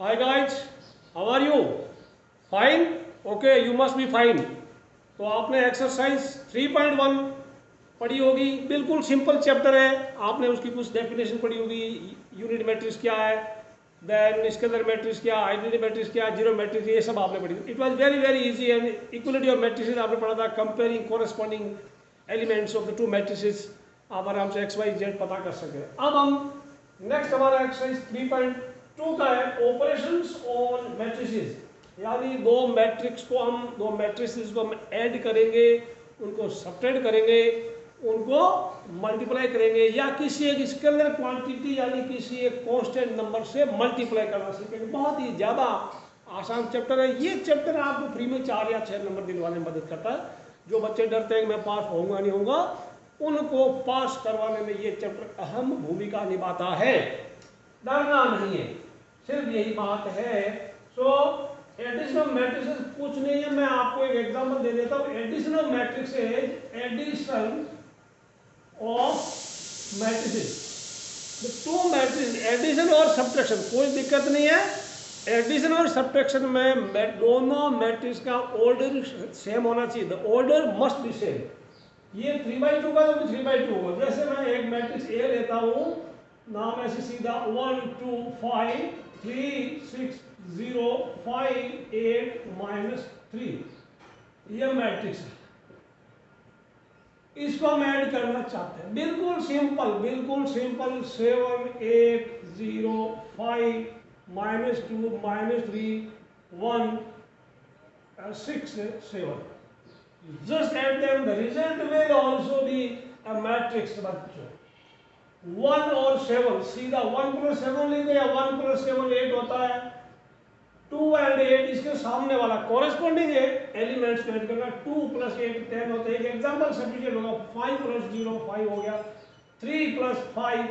Hi guys, how are you? Fine? Okay, you must be fine. तो आपने exercise 3.1 पढ़ी होगी, बिल्कुल सिंपल चैप्टर है। आपने उसकी कुछ डेफिनेशन पढ़ी होगी, यूनिट मैट्रिक्स क्या है, देन स्केलर मैट्रिक्स क्या, आइडेंटिटी मैट्रिक्स क्या, जीरो मैट्रिक्स, ये सब आपने पढ़ी। It was very very easy. And equality of matrices आपने पढ़ा था, comparing corresponding elements of the two matrices. आप आराम से एक्स वाई जेड पता कर सके। अब हम नेक्स्ट हमारा एक्सरसाइज 3.2 का है, ऑपरेशंस ऑन मैट्रिसेस। यानी दो मैट्रिक्स को हम दो मैट्रिसेस को हम ऐड करेंगे, उनको सब्ट्रैक्ट करेंगे, उनको मल्टीप्लाई करेंगे, या किसी एक स्केलर क्वांटिटी यानी किसी एक कांस्टेंट नंबर से मल्टीप्लाई करना सीखेंगे। बहुत ही ज़्यादा आसान चैप्टर है ये। चैप्टर आपको फ्री में 4 या 6 नंबर दिलवाने में मदद करता है। जो बच्चे डरते हैं कि मैं पास होऊंगा नहीं होऊंगा, उनको पास करवाने में ये चैप्टर अहम भूमिका निभाता है। डरना नहीं है, सिर्फ यही बात है। सो एडिशन ऑफ मैट्रिक्स कुछ नहीं है, मैं आपको एक एग्जांपल दे देता हूँ। Addition of matrix addition of matrices, two matrix, addition और सब्ट्रैक्शन, कोई दिक्कत नहीं है। एडिशन और सब्ट्रैक्शन में दोनों मैट्रिक्स का ऑर्डर सेम होना चाहिए। The order must be same. ये 3/2 का तो 3/2 होगा। जैसे मैं एक मैट्रिक्स ए लेता हूँ, नाम ऐसे सीधा 1 2 5 3 6 0 5 8 -3, ये मैट्रिक्स है। इसको हम ऐड करना चाहते हैं, बिल्कुल simple 7 8 0 5 -2 -3 1 6 7। Just add them, the result will also be a matrix बच्चों। 1 और 7 सीधा 1 + 7 लिखे, या 1 + 7 8 होता है। 2 और 8 इसके सामने वाला कॉरेस्पॉन्डिंग एलिमेंट्स को ऐड करना। 2 + 8 10 होता है। एक एग्जांपल सफिशिएंट होगा। 5 + 0 5 हो गया, 3 + 5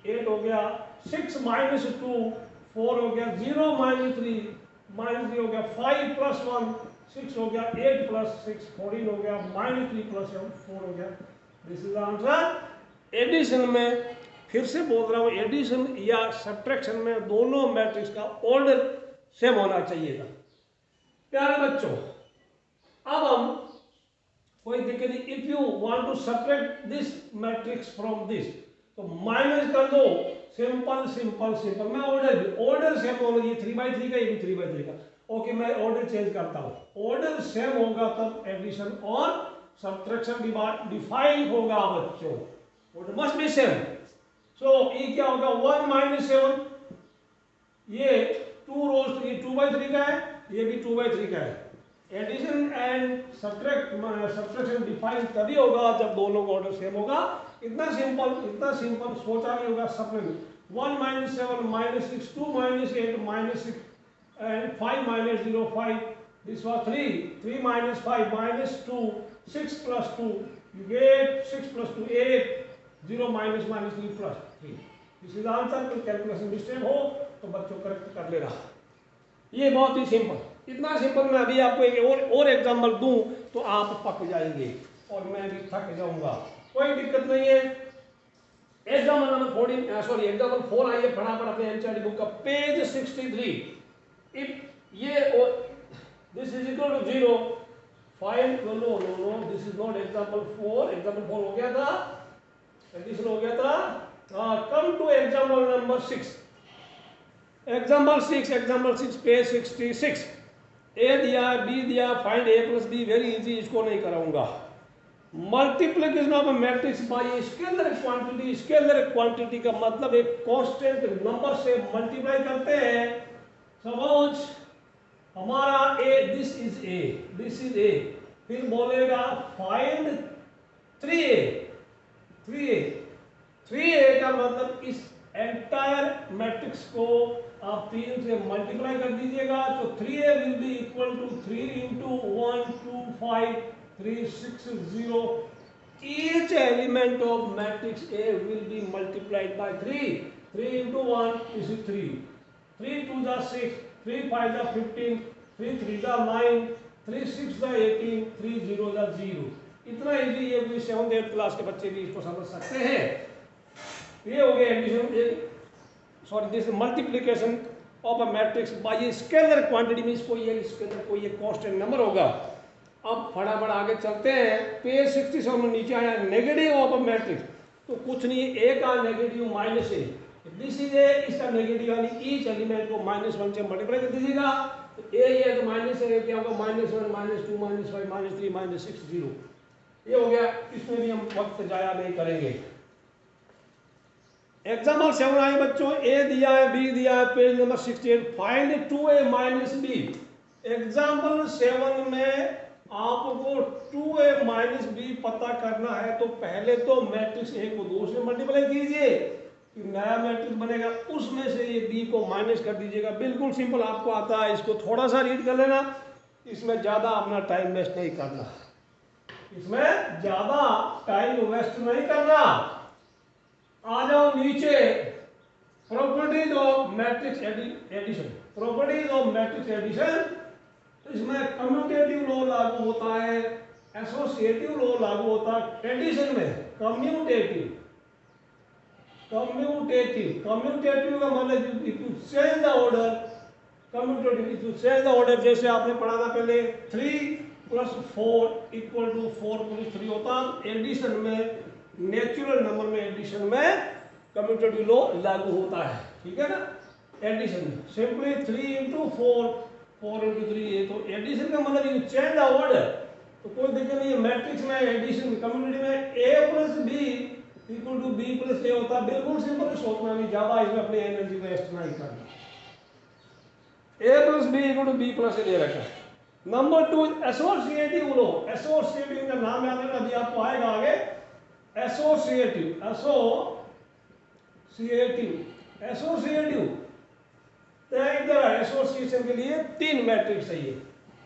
8 हो गया, 6 - 2 4 हो गया, 0 - 3 -3 हो गया, 5 + 1 6 हो गया, 8 + 6 14 हो गया, -3 + 7 4 हो गया। This is answer. एडिशन में फिर से बोल रहा हूँ, एडिशन या सब्ट्रैक्शन में दोनों मैट्रिक्स का ऑर्डर सेम होना चाहिए था। प्यारे बच्चों, अब हम कोई दिक्कत नहीं। If you want to subtract this matrix from this, तो माइनस कर दो। Simple simple simple. मैं ऑर्डर सेम होना चाहिए। 3/3 का, ये भी 3/3 का। ओके, मैं ऑर्डर चेंज करता हूं। ऑर्डर सेम होगा तब एडिशन और सब्ट्रैक्शन डिफाइन होगा बच्चों। Order must be same. So ये क्या होगा, 1 - 7, ये 2 रोज, ये 2/3 का है, ये भी 2/3 का है। एडिशन एंड सब्ट्रैक्शन डिफाइन तभी होगा जब दोनों का ऑर्डर सेम होगा। इतना सिंपल सोचा नहीं होगा सबने भी। 1 - 7 -6 2 - 8 -6 and 5 - 0 5, this was 3 3 - 5 -2 6 + 2, you get 6 + 2 8 0 - -3 +3। This is answer. कोई कैलकुलेशन मिस्टेक हो तो बच्चों करेक्ट कर लेना। ये बहुत ही सिंपल, इतना सिंपल। मैं अभी आपको एक और एग्जांपल दूं तो आप पक जाएंगे और मैं भी थक जाऊंगा। कोई दिक्कत नहीं है। एग्जाम्पल नंबर 14 सॉरी एग्जाम्पल 4 आइए फटाफट अपने एनसीईआरटी बुक का पेज 63। इफ ये this is equal to 0 find, no this is not example 4। Example 4 हो गया था, एडिशन हो गया था। Come to example number 6। Example 6 page 66। A दिया, बी दिया, find A + B, very easy, इसको नहीं कराऊंगा। Multiplication of matrix by scalar quantity. Scalar quantity का मतलब एक कांस्टेंट नंबर से मल्टीप्लाई करते हैं। सपोज हमारा ए, दिस इज ए, फिर बोलेगा फाइंड 3a। 3a का मतलब इस एंटायर मैट्रिक्स को आप 3 से मल्टीप्लाई कर दीजिएगा, तो 3a will be equal to 3 × 1 2 5 3 6 0। Each element of matrix A will be multiplied by 3. 3 × 1 is 3, 3 × 2 is 6, 3 × 5 is 15, 3 × 3 is 9, 3 × 6 is 18, 3 × 0 is 0। इतना इजी, ये भी 7th 8th क्लास के बच्चे भी इसको समझ सकते हैं। ये हो गया addition, sorry this multiplication of a matrix by scalar quantity means कोई एक स्केलर कोई एक कांस्टेंट नंबर होगा। अब फटाफट आगे चलते हैं, पेज 67 में नीचे आया नेगेटिव ऑफ अ मैट्रिक्स, तो कुछ नहीं, ए का negative minus A, this is a, इसका नेगेटिव यानी ईच एलिमेंट को -1 से मल्टीप्लाई कर दीजिएगा, तो ए ये तो माइनस है, क्या होगा -1 -2 -5 -3 -6 0, ये हो गया। इसमें भी हम वक्त जाया नहीं करेंगे। एग्जाम्पल 7 आए बच्चों, ए दिया है, बी दिया है, page number 68, find 2a minus B. Example 7 में आपको 2a माइनस बी पता करना है, तो पहले तो मैट्रिक्स ए को 2 से मल्टीप्लाई कीजिए, कि नया मैट्रिक्स बनेगा, उसमें से ये बी को माइनस कर दीजिएगा। बिल्कुल सिंपल, आपको आता है, इसको थोड़ा सा रीड कर लेना, इसमें ज़्यादा अपना टाइम वेस्ट नहीं करना, इसमें ज़्यादा टाइम वेस्ट नहीं करना। आ जाओ नीचे, properties of matrix addition, properties of matrix addition, इसमें कम्यूटेटिव लॉ लागू होता है, एसोसिएटिव लॉ लागू होता है, एडिशन में कम्यूटेटिव का मतलब if you change the order, commutative if you change the order, जैसे आपने पढ़ा था पहले 3 + 4 = 4 + 3 होता, एडिशन में नेचुरल नंबर में एडिशन में कम्यूटेटिव लॉ लागू होता है, ठीक है ना। एडिशन में सिंपली 3 × 4 4 × 3, ये तो एडिशन का मतलब यू चेंज द ऑर्डर, तो कोई दिक्कत नहीं है। मैट्रिक्स में एडिशन कम्यूटेटिव में a + b = b + a होता है, बिल्कुल सिंपल, सोचना नहीं ज़्यादा, इसमें अपनी एनर्जी वेस्ट नहीं करना। a + b = b + a दे रखा है। नंबर 2 एसोसिएटिव लॉ, एसोसिएटिव का नाम याद रखना, अभी आपको आएगा आगे। एसोसिएटिव तो इधर एसोसिएशन के लिए 3 मैट्रिक्स चाहिए,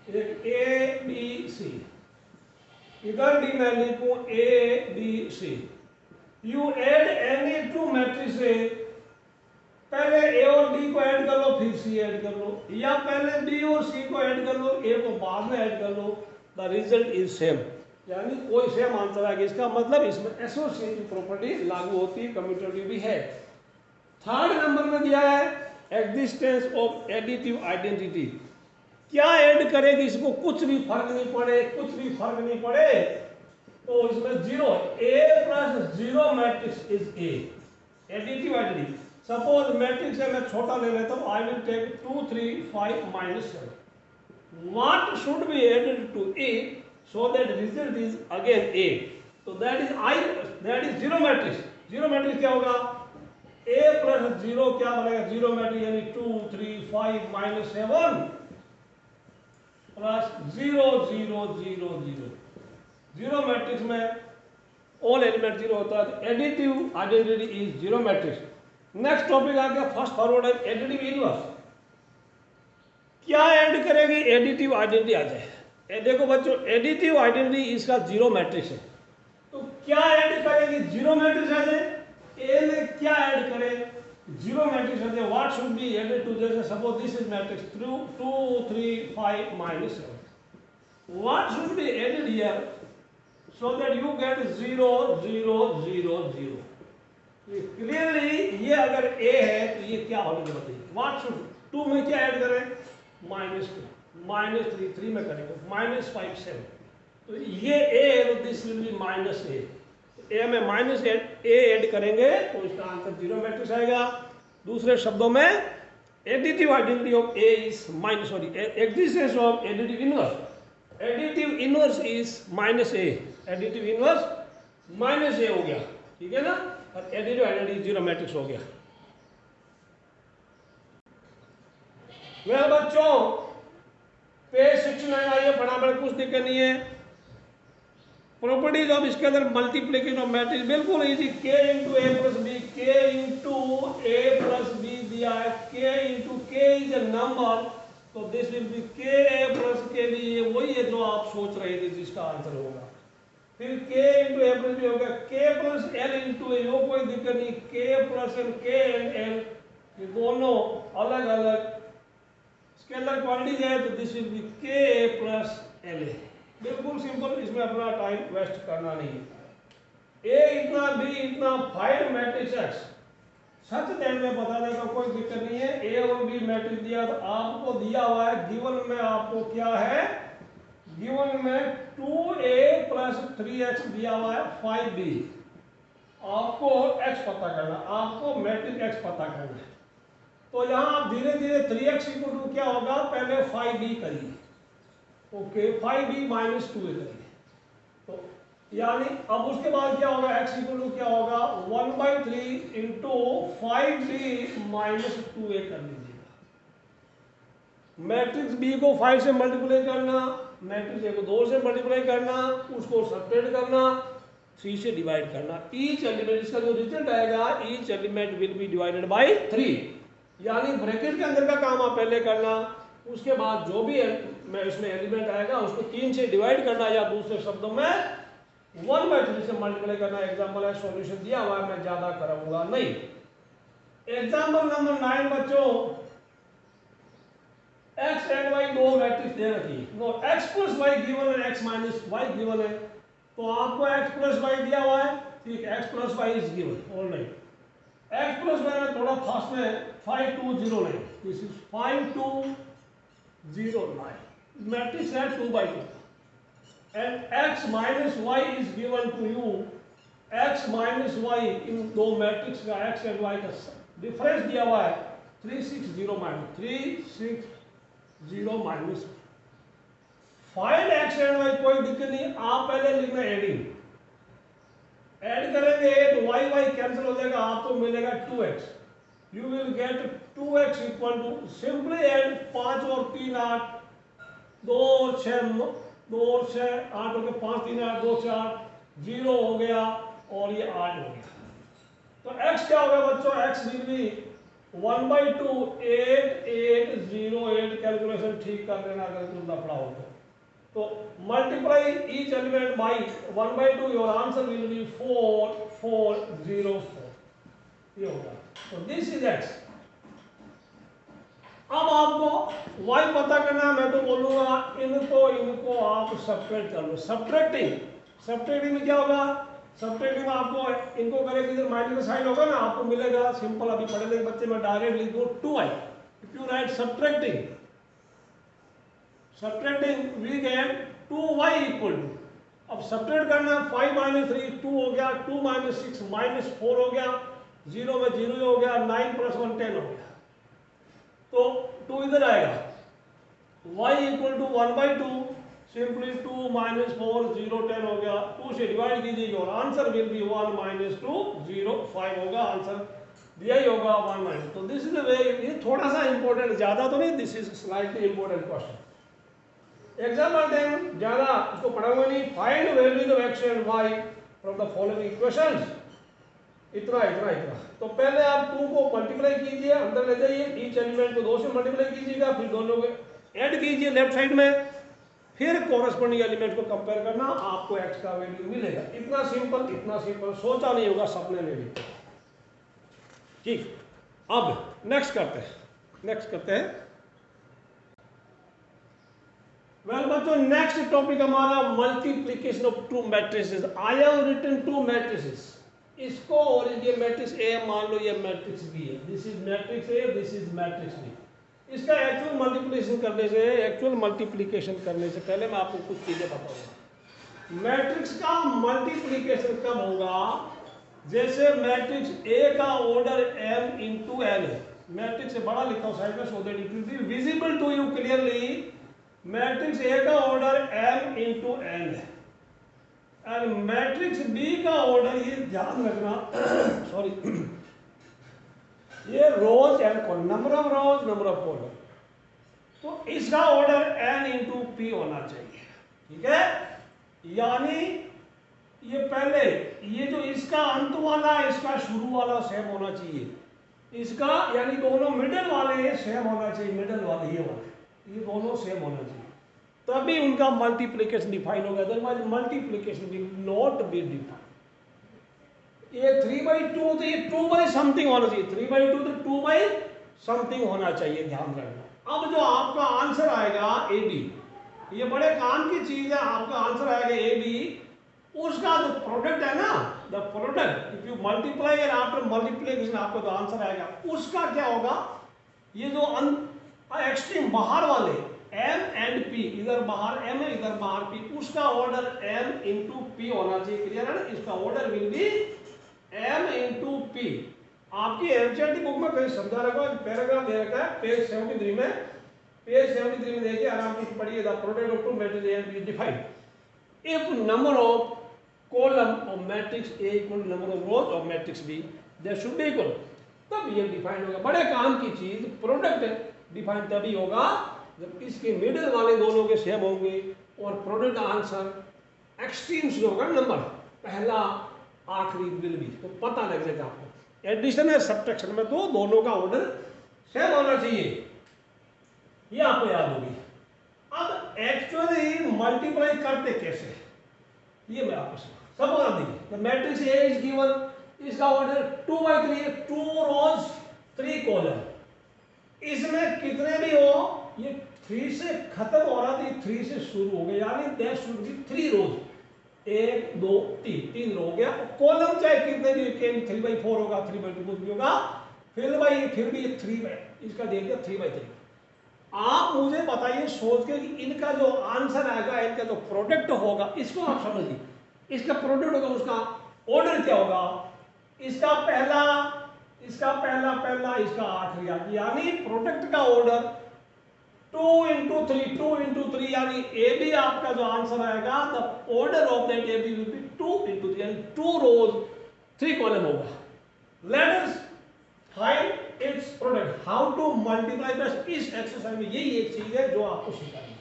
एक ए बी सी, इधर भी मैं लिखूं A B C. You add any 2 matrix, पहले ए और बी को ऐड कर लो, फिर सी ऐड कर लो, या पहले बी और सी को ऐड कर लो, ए को बाद में ऐड कर लो, द रिजल्ट इज सेम, यानी कोई सेम आंसर आएगा। इसका मतलब इसमें एसोसिएटिव प्रॉपर्टी लागू होती है, कम्यूटेटिव भी है। थर्ड नंबर में दिया है एग्जिस्टेंस ऑफ एडिटिव आइडेंटिटी, क्या ऐड करेगी, इसको कुछ भी फर्क नहीं पड़े, तो इसमें 0, a + 0 matrix is A, additive identity. Suppose matrix है, मैं छोटा ले लेता हूं, I will take 2 3 5 -7, what should be added to A so that result is again a, so that is 0 matrix. 0 matrix क्या होगा, a + 0 क्या बनेगा, 0 मैट्रिक्स यानी 2 3 5 -7 + 0 0 0 0, 0 मैट्रिक्स में ऑल एलिमेंट 0 होता है, additive identity is 0 matrix. Next topic आ गया फर्स्ट फॉरवर्ड है एडिटिव इनवर्स, क्या ऐड करेगी एडिटिव आइडेंटिटी आ जाए। देखो बच्चों, एडिटिव आइडेंटिटी इसका 0 मैट्रिक्स है, तो क्या ऐड करेगी, 0 मैट्रिक्स आ जाए, ए में क्या ऐड करे, 0 मैट्रिक्स आ जाए, what should be added to, जैसे suppose this is matrix 2 3 5 -7, what should be added here so that you get 0 0 0 0। Clearly ये अगर ए है तो ये क्या होने की बताइए, व्हाट शुड, 2 में क्या ऐड करें, -2 -3 3 में करेंगे, -5 7, तो ये ए है, तो दिस विल बी -a, ए में -a ऐड करेंगे तो इसका आंसर 0 मैट्रिक्स आएगा। दूसरे शब्दों में additive identity of A is existence of additive inverse is -a, additive inverse -a हो गया, ठीक है ना, और एडिटिव आइडेंटिटी 0 मैट्रिक्स हो गया। वेल बच्चों, पेज 69 आइए, फटाफट, कुछ दिक्कत नहीं है। प्रॉपर्टीज ऑफ इसके अंदर मल्टीप्लिकेशन ऑफ मैट्रिक्स बिल्कुल easy, k × a + b, k × a + b दिया है, k इज ए नंबर, तो this will be ka + kb, ये वही है जो आप सोच रहे थे जिसका आंसर होगा। फिर k × a + b हो गया, k + l × a, वो कोई दिक्कत नहीं, k + l, k and l ये दोनों अलग अलग स्केलर क्वांटिटीज है, तो this will be k + l, बिल्कुल सिंपल, इसमें अपना टाइम वेस्ट करना नहीं है। ए इतना, बी इतना, फाइंड मैट्रिक्स एक्स, सच देने में बता दें तो कोई दिक्कत नहीं है। ए और बी मैट्रिक्स दिया तो आपको दिया हुआ है गिवन में, आपको क्या है गिवन में 2a प्लस 3x दिया हुआ है 5b। आपको x पता करना, आपको मैट्रिक्स x पता करना है। तो यहाँ आप धीरे धीरे 3x इक्वल टू क्या होगा, पहले 5b करिए, ओके 5b माइनस 2a करिए। तो यानी अब उसके बाद क्या होगा, x इक्वल टू क्या होगा 1/3 इंटू 5b माइनस 2a कर लीजिएगा। मैट्रिक्स b को 5 से मल्टीप्लाई करना, मैट्रिक्स a को 2 से मल्टीप्लाई करना, उसको सब्ट्रैक्ट करना, 3 से डिवाइड करना। ईच एलिमेंट, इसका जो रिजल्ट आएगा each element will be divided by 3। यानी ब्रैकेट के अंदर का काम आप पहले करना, उसके बाद जो भी इसमें एलिमेंट आएगा उसको 3 से डिवाइड करना, या दूसरे शब्दों में 1/3 से मल्टीप्लाई करना। एग्जाम्पल है, सॉल्यूशन दिया हुआ है, मैं ज्यादा कराऊंगा नहीं। एग्जाम्पल नंबर 9 बच्चों, x एंड y दो मैट्रिक्स दे रखी है, no x plus y given है, x माइनस y गिवन है। तो आपको x प्लस y दिया हुआ है, ठीक है, x plus y is given, all right. x plus y में थोड़ा फास्ट में 5209, दिस इज 5209 मैट्रिक्स है 2/2, and x minus y is given to you। x minus y इन दो मैट्रिक्स का x एंड y का डिफरेंस दिया हुआ है 360 minus. Find x and y, कोई दिक्कत नहीं, आप पहले लिखना एडिंग, ऐड करेंगे तो y कैंसिल हो जाएगा, आपको मिलेगा 2x। You will get 2x equal to, simply add 5 और 3 8, 2 और 6 2 और 6 8 हो गया, 5 3 8 2 4 0 हो गया, और ये 8 हो गया। तो x क्या हो गया बच्चों, x विल बी 1/2 8808। कैलकुलेशन ठीक कर लेना अगर कुछ लफड़ा हो तो multiply each element by 1/2, your answer will be 4404, ये होगा। तो दिस इज x। अब आपको y पता करना है, मैं तो बोलूंगा इनको आप सब्ट्रैक्ट कर लो। सब्ट्रैक्टिंग में क्या होगा, सब्ट्रैक्टिंग में आपको इनको करेंगे, इधर माइनस का साइन होगा ना, आपको मिलेगा सिंपल, अभी पढ़े लिखे बच्चे में डायरेक्ट लिख दो 2y। If you write subtracting we get 2y equal to, अब सब्ट्रैक्ट करना 5 माइनस 3 2 हो गया, 2 माइनस 6 माइनस 4 हो गया, 0 में 0 हो गया, 9 प्लस 1 10 हो गया। तो 2 इधर आएगा, y equal to 1/2, simply 2 minus 4 0 10 हो गया, 2 से डिवाइड कीजिए और आंसर विल बी 1 माइनस 2 0 5 होगा, आंसर दिया ही होगा 1 माइनस। तो दिस इज द वे, ये थोड़ा सा इंपॉर्टेंट, ज्यादा तो नहीं, this is slightly important question. Example 10 ज्यादा इसको पढ़ाऊंगा नहीं। Find values of x and y from the following equations. इतना। तो पहले आप 2 को मल्टीप्लाई कीजिए, अंदर ले जाइए, ईच एलिमेंट को 2 से मल्टीप्लाई कीजिएगा, फिर दोनों को ऐड कीजिए लेफ्ट साइड में, फिर कॉरेस्पॉन्डिंग एलिमेंट को कंपेयर करना, आपको x का वैल्यू मिलेगा। इतना सिंपल, सोचा नहीं होगा सपने में भी। ठीक, अब नेक्स्ट करते हैं। वेल बच्चों, नेक्स्ट टॉपिक हमारा multiplication of two matrices. I have written two matrices, इसको और ये मैट्रिक्स ए मान लो, ये मैट्रिक्स बी है, this is matrix A, this is matrix B. इसका एक्चुअल मल्टीप्लिकेशन करने से पहले मैं आपको कुछ चीजें बताऊंगा। मैट्रिक्स का मल्टीप्लिकेशन कब होगा, जैसे मैट्रिक्स ए का ऑर्डर m इंटू n है, मैट्रिक्स से बड़ा लिखा हूं साइड में so that it will be visible to you clearly. Matrix A का ऑर्डर m इंटू n है, और मैट्रिक्स बी का ऑर्डर, ये ध्यान रखना सॉरी, ये rows and column, number of rows number of column, तो इसका ऑर्डर n इंटू पी होना चाहिए, ठीक है। यानी ये पहले, ये जो इसका अंत वाला इसका शुरू वाला सेम होना चाहिए, इसका यानी दोनों मिडल वाले सेम होना चाहिए, मिडल वाले ये दोनों सेम होना चाहिए, तभी उनका मल्टीप्लिकेशन डिफाइन होगा, otherwise multiplication will not be define. ये 3/2 तो ये 2 समथिंग होना चाहिए, 3/2 तो 2 समथिंग होना चाहिए, ध्यान रखना। अब जो आपका आंसर आएगा ए बी, ये बड़े काम की चीज है, आपका आंसर आएगा ए बी, उसका जो प्रोडक्ट है ना, the product if you multiply and after multiplication आपको तो आंसर आएगा, उसका क्या होगा, ये जो एक्सट्रीम बाहर वाले m एंड p, इधर बाहर m है इधर बाहर p, उसका ऑर्डर m इंटू p होना चाहिए, क्लियर है ना, इसका order will be m into p। आपकी एनसीईआरटी बुक में कहीं समझा रखा है, पैराग्राफ दे रखा है पेज 73 में, पेज 73 में देखिए आराम से पढ़िए, the product of two matrix A and B is defined if number of column of matrix A equal to number of rows of matrix B, they should be equal, तब ये define होगा। बड़े काम की चीज प्रोडक्ट डिफाइन तभी होगा जब इसके मिडिल वाले दोनों के सेम होंगे और प्रोडक्ट आंसर एक्सट्रीम्स जो होगा नंबर पहला आखिरी विल बी, तो पता लग जाएगा आपको। एडिशन है सब्ट्रैक्शन में तो दोनों का ऑर्डर सेम होना चाहिए, ये आपको याद होगी। अब एक्चुअली मल्टीप्लाई करते कैसे, ये मैं आपको सब बता देंगे। मैट्रिक्स ए इज गिवन, इसका ऑर्डर 2/3 है, 2 रोज 3 कॉलम, इसमें कितने भी हो ये 3 से खत्म हो रहा था, 3 से शुरू हो गया, यानी देयर शुड बी 3 रोज, 1 2 3 रो हो गया। कॉलम चाहे कितने भी 3/4 होगा, 3/2 कुछ भी होगा, फिर भी 3 इसका दे दिया 3/3। आप मुझे बताइए सोच के कि इनका जो आंसर आएगा, इनका जो प्रोडक्ट होगा, इसको आप समझिए, इसका प्रोडक्ट होगा, उसका ऑर्डर क्या होगा, इसका पहला इसका आखिरी, यानी प्रोडक्ट का ऑर्डर 2 into 3 यानी ए बी आपका जो आंसर आएगा, the order of that A B will be 2 into 3 यानी 2 रोज 3 कॉलम होगा। Let us find its product, how to multiply. बस इस एक्सरसाइज में यही एक चीज है जो आपको सिखानी है।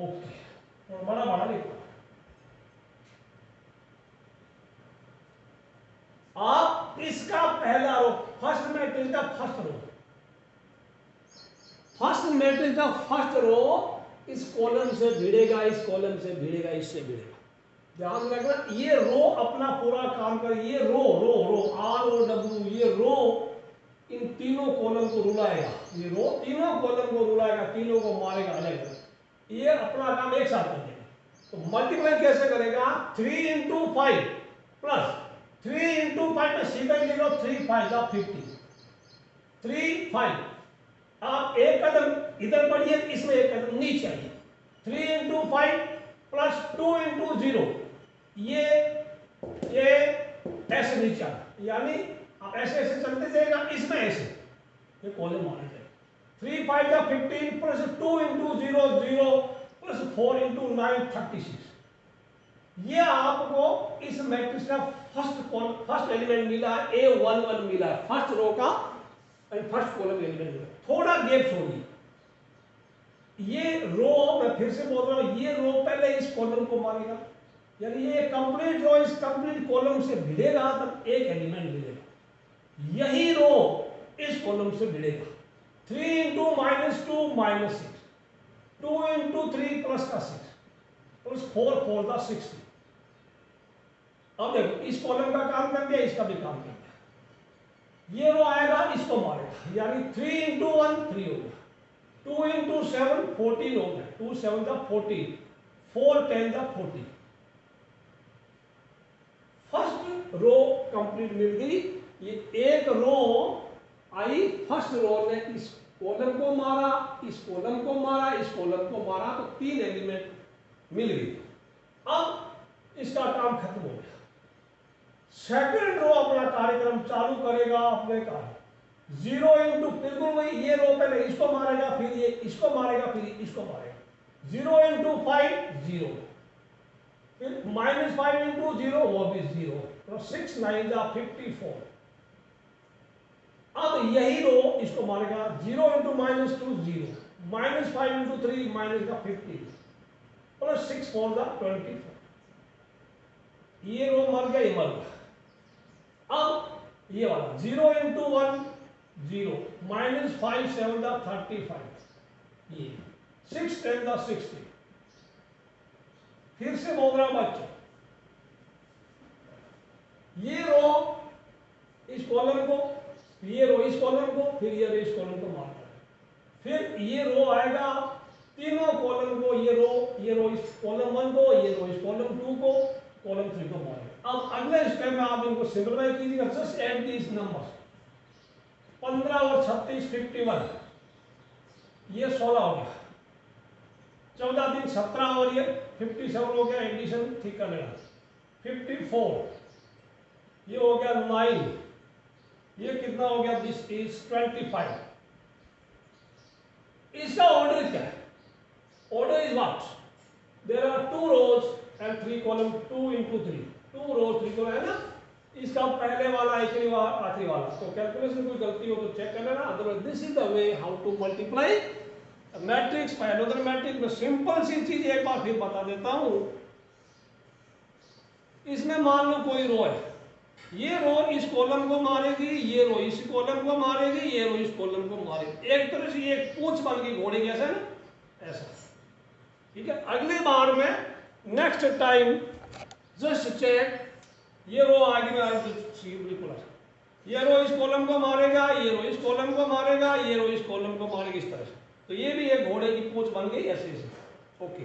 ओके, और बड़ा लिखो, आप इसका पहला रो, फर्स्ट मैट्रिक्स का फर्स्ट रो इस कॉलम से भिड़ेगा, इस कॉलम से भिड़ेगा, इससे भिड़ेगा। ध्यान रखना, ये रो अपना पूरा काम कर, ये रो आर और डब्ल्यू, ये रो इन तीनों कॉलम को रुलाएगा, ये रो तीनों कॉलम को रुलाएगा, तीनों को मारेगा अलग, ये अपना काम एक साथ कर देगा। तो मल्टीप्लाई कैसे करेगा, 3 into 5 प्लस 3 into 5 में सीधा लिख लो, 3 5 50, 3 5। आप एक कदम इधर बढ़िए, इसमें एक कदम नीचे आइए, 3 into 5 प्लस 2 into 0, ये ऐसे नीचे आना, यानी आप ऐसे चलते जाएगा, इसमें ऐसे ये कॉलम मारना चाहिए। 3 5 का 15 प्लस 2 into 0 0 प्लस 4 into 9 36। ये आपको इस मैट्रिक्स का फर्स्ट एलिमेंट मिला है, A11 मिला है, फर्स्ट रो का फर्स्ट कॉलम एलिमेंट मिला। थोड़ा गैप छोड़िए, ये रो मैं फिर से बोल रहा हूं, ये रो पहले इस कॉलम को मारेगा, यानी ये कंप्लीट रो इस कंप्लीट कॉलम से भिड़ेगा, तब एक एलिमेंट मिलेगा। यही रो इस कॉलम से भिड़ेगा, 3 into -2 -6, 2 into 3 प्लस का 6 प्लस 4 4 का 60। अब देखो, इस कॉलम का काम कर दिया, इसका भी काम कर दिया। ये रो आएगा, इसको मारेगा, यानी 3 into 1 3 हो गया, 2 into 7 14 हो गया, 2 7 का 14, 4 10 का 40। फर्स्ट रो कंप्लीट मिल गई। ये एक रो आई, फर्स्ट रो ने इस कॉलम को मारा, इस कॉलम को मारा, इस कॉलम को मारा, तो 3 एलिमेंट मिल गई। अब इसका काम खत्म हो गया। सेकंड रो अपना कार्यक्रम चालू करेगा, अपने कार्य 0 into, बिल्कुल वही, ये रो पहले इसको मारेगा, फिर ये इसको मारेगा, फिर इसको मारेगा, 0 into 5 0, फिर -5 into 0 वो भी 0, तो 6 9 जा 54। अब यही रो इसको मारेगा, 0 into -2 0, -5 into 3 माइनस का 50 प्लस 6 4 जा 24। ये रो मर गया, ये मर गया। अब ये वाला 0 into 1 0, -5 7 जा 35, ये 6 10 जा 60। फिर से बोल रहा हूं बच्चों, ये रो इस कॉलम को, ये रो इस कॉलम को, फिर ये रो इस कॉलम को मारता है, फिर ये रो आएगा तीनों कॉलम को, ये रो इस कॉलम 1 को, ये रो इस कॉलम 2 को, कॉलम 3 को मारेगा। अब अगले स्टेप में आप इनको सिंपलीफाई कीजिएगा, जस्ट ऐड दीज नंबर्स, 15 और 36 51, ये 16 हो गया, 14 दिन 17 और ये 57 हो गया, एडिशन ठीक कर लेना, 54 ये हो गया 9, ये कितना हो गया, दिस इज 25। इसका ऑर्डर क्या है? Order is what? There are 2 rows and 3 column, 2 into 3, 2 rows 3 column है ना, इसका पहले वाला आखिरी वाला, तो कैलकुलेशन कोई गलती हो तो चेक कर लेना, otherwise this is the way how to multiply matrix by another matrix. में सिंपल सी चीज एक बार फिर बता देता हूं, इसमें मान लो कोई रो है, ये रो इस कॉलम को मारेगी, ये रो इस कॉलम को मारेगी, ये रो इस कॉलम को मारेगी, एक तरह से ये पूंछ बन गई घोड़े की, ऐसा है ना, ऐसा, ठीक है। अगले बार में नेक्स्ट टाइम जस्ट चेक, ये रो आगे में बिल्कुल, ये रो इस कॉलम को मारेगा, ये रो इस कॉलम को मारेगा, ये रो इस कॉलम को मारेगी, इस तरह से, तो ये भी एक घोड़े की पूंछ बन गई, ऐसे ऐसे, ओके,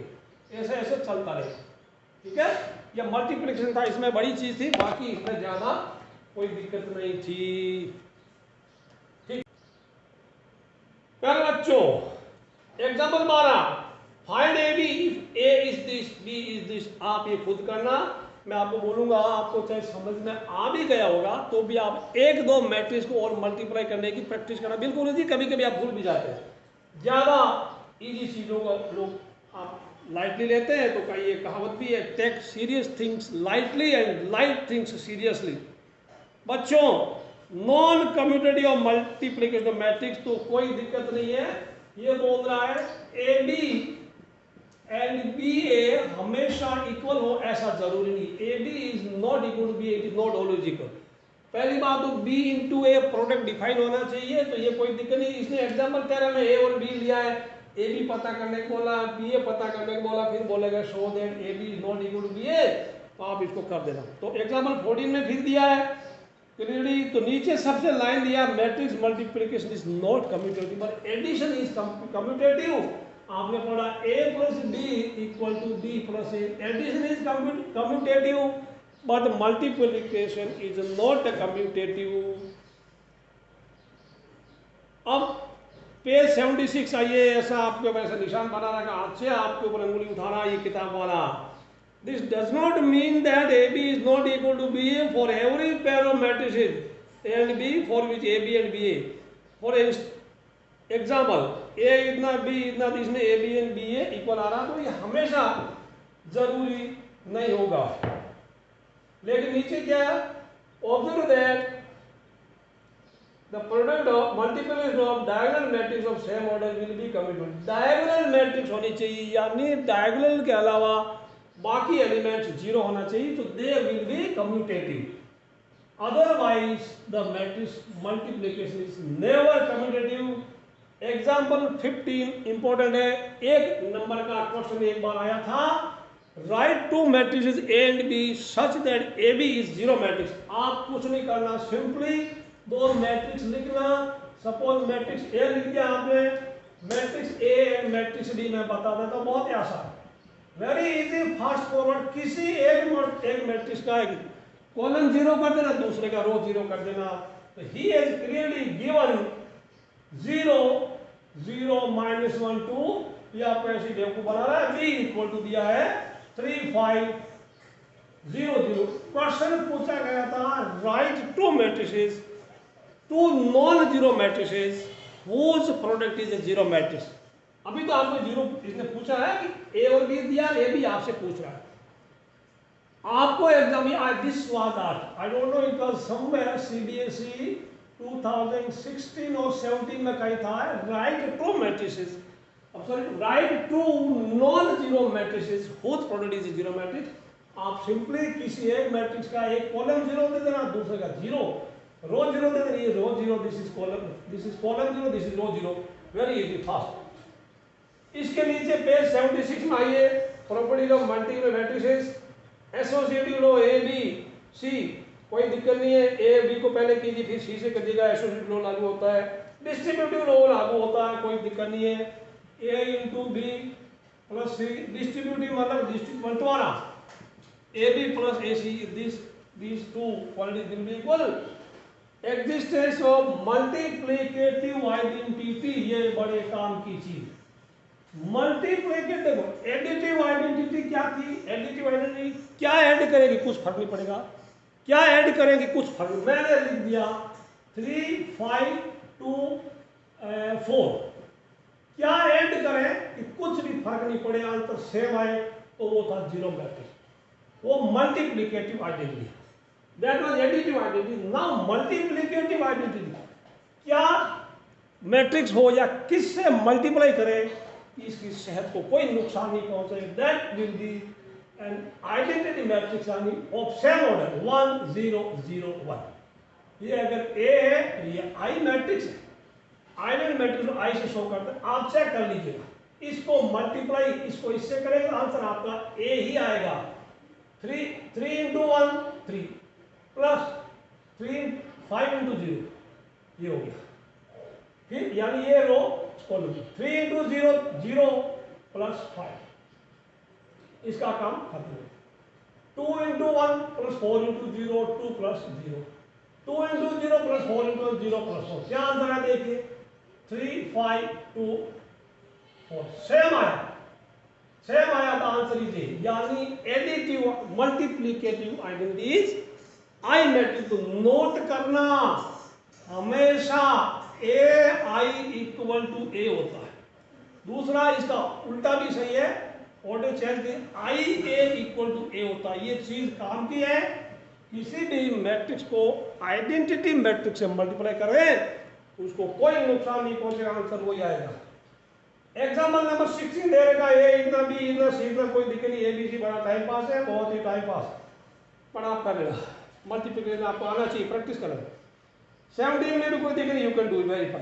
ऐसे ऐसे चलता रहेगा, ठीक है। यह मल्टीप्लिकेशन था, इसमें बड़ी चीज थी, बाकी इसमें ज्यादा कोई दिक्कत नहीं थी, ठीक। पहले बच्चों example 12, find A B if A is this B is this. आप ये खुद करना, मैं आपको बोलूंगा, आपको चाहे समझ में आ भी गया होगा तो भी आप एक दो मैट्रिक्स को और मल्टीप्लाई करने की प्रैक्टिस करना बिल्कुल नहीं, कभी कभी आप भूल भी जाते हैं, ज्यादा इजी चीजों को लोग आप लाइटली लेते हैं, तो कहीं ये कहावत भी है, take serious things lightly and light things seriously. बच्चों नॉन कम्यूटेटिव मल्टीप्लिकेशन मैट्रिक्स तो कोई दिक्कत नहीं है, ये बोल रहा है A B and B A हमेशा इक्वल हो ऐसा जरूरी नहीं, A B is not equal to B, it is not always equal. पहली बात तो B into A product define होना चाहिए, तो ये कोई दिक्कत नहीं। इसने एग्जाम्पल कह रहा है, ए और बी लिया है, ए बी पता करने को बोला, बी ए पता करने को बोला, फिर बोलेगा show that A B is not equal to B A, तो आप इसको कर देना। तो एग्जाम्पल 14 में फिर दिया है क्लियरली, तो नीचे सबसे लाइन दिया, matrix multiplication is not commutative but addition is commutative. आपने पढ़ा a plus D equal to D plus A, addition is commutative but multiplication is not commutative. अब पेज 76 आइए, ऐसा आपके ऊपर ऐसा निशान बना रखा, हाथ से आपके ऊपर अंगुली उठाना, ये किताब वाला। This does not mean that A B is not equal to B A for every pair of matrices A and B for which A B and B A. For example A इतना B इतना, इसमें A B and B A equal आ रहा, तो ये हमेशा जरूरी नहीं होगा। लेकिन नीचे क्या है, observe that the product of multiplication of diagonal matrix of same order will be commutative. Diagonal matrix होनी चाहिए, यानी डायगोनल के अलावा बाकी एलिमेंट्स जीरो होना चाहिए, तो they will be commutative. Otherwise the matrix multiplication is never commutative. Example 15 important है, एक नंबर का क्वेश्चन एक बार आया था, write two matrices A and B such that A B is zero matrix. आप कुछ नहीं करना, सिंपली दो मैट्रिक्स लिखना। सपोज मैट्रिक्स ए लिख दिया आपने, matrix A and matrix D मैं बता देता हूं, बहुत ही आसान, वेरी इजी, फास्ट फॉरवर्ड। किसी एक मैट्रिक्स का एक कॉलम जीरो कर देना, दूसरे का रो जीरो कर देना, तो ही हैज क्लियरली गिवन 0 0 -1 2, ये आपको ऐसी बेवकूफ बना रहा है। b इक्वल टू दिया है 3 5 0 0। क्वेश्चन पूछा गया था, write two matrices, two non zero matrices whose product is a zero matrix. अभी तो आपको जीरो इसने पूछा है कि ए और बी दिया, ए भी आपसे पूछ रहा है। आपको एग्जाम में this was asked, I don't know, it was somewhere CBSE 2016 और 17 में कहीं था, write two matrices, write two non zero matrices whose product is zero matrix. आप सिंपली किसी एक मैट्रिक्स का एक कॉलम जीरो दे देना, दूसरे का जीरो, रो जीरो दे देना, ये row zero, this is column zero, this is row zero, very easy, fast. इसके नीचे पेज 76 में आइए, properties of multiple matrices. Associative law A B C, कोई दिक्कत नहीं है, ए बी को पहले कीजिए फिर सी से करिएगा, एसोसिएटिव लो लागू होता है। डिस्ट्रीब्यूटिव लो लागू होता है, कोई दिक्कत नहीं है, ए इंटू बी प्लस सी। डिस्ट्रीब्यूटिव मतलब बंटवारा, AB plus AC, these two quantities will be equal. Existence of multiplicative identity, ये बड़े काम की चीज। मल्टीप्लिकेटिव, देखो एडिटिव आइडेंटिटी क्या थी? एडिटिव आइडेंटिटी क्या ऐड करेगी कुछ फर्क नहीं पड़ेगा, क्या ऐड करेंगे कुछ फर्क, मैंने लिख दिया 3 5 2 4, क्या ऐड करें कि कुछ भी फर्क नहीं पड़े, आंसर सेम आए, तो वो था जीरो मैट्रिक्स, वो multiplicative identity. That was additive identity. Now multiplicative identity, क्या मैट्रिक्स हो या किससे मल्टीप्लाई करें इसकी सेहत को कोई नुकसान नहीं पहुंचे, that will be an identity matrix of same order 1 0 0 1। ये अगर ए है तो ये आई मैट्रिक्स है, आइडेंटिटी मैट्रिक्स आई से शो करते हैं, आप चेक कर लीजिएगा, इसको मल्टीप्लाई इसको इससे करेंगे आंसर आपका ए ही आएगा। 3 इंटू 1 3 प्लस 3 5 इंटू 0, ये हो गया। फिर यानी ये रो कॉलम 3 इंटू 0 0 प्लस 5, इसका काम खत्म। 2 into 1 plus 4 into 0 2 plus 0, 2 into 0 plus 4 into 0 plus 4, क्या आंसर है देखिए 3 5 2 4, सेम आया, सेम आया, तो आंसर इज ए। यानी additive multiplicative identity is I matrix. तो नोट करना हमेशा ए आई इक्वल टू ए होता है। दूसरा इसका उल्टा भी सही है, ऑर्डर चेंज के आई ए इक्वल टू ए होता है। ये चीज काम की है, किसी भी मैट्रिक्स को आइडेंटिटी मैट्रिक्स से मल्टीप्लाई करें उसको कोई नुकसान नहीं पहुंचेगा, आंसर वही आएगा। एग्जाम्पल नंबर 16 दे रखा है, इतना भी इतना सी इतना कोई दिक्कत नहीं, एबीसी बड़ा टाइम पास है, बहुत ही टाइम पास, पर आप कर लेना, मल्टीप्लिकेशन आपको आना चाहिए, प्रैक्टिस करना। 17 में भी कोई दिक्कत नहीं, यू कैन डू वेरीफाई।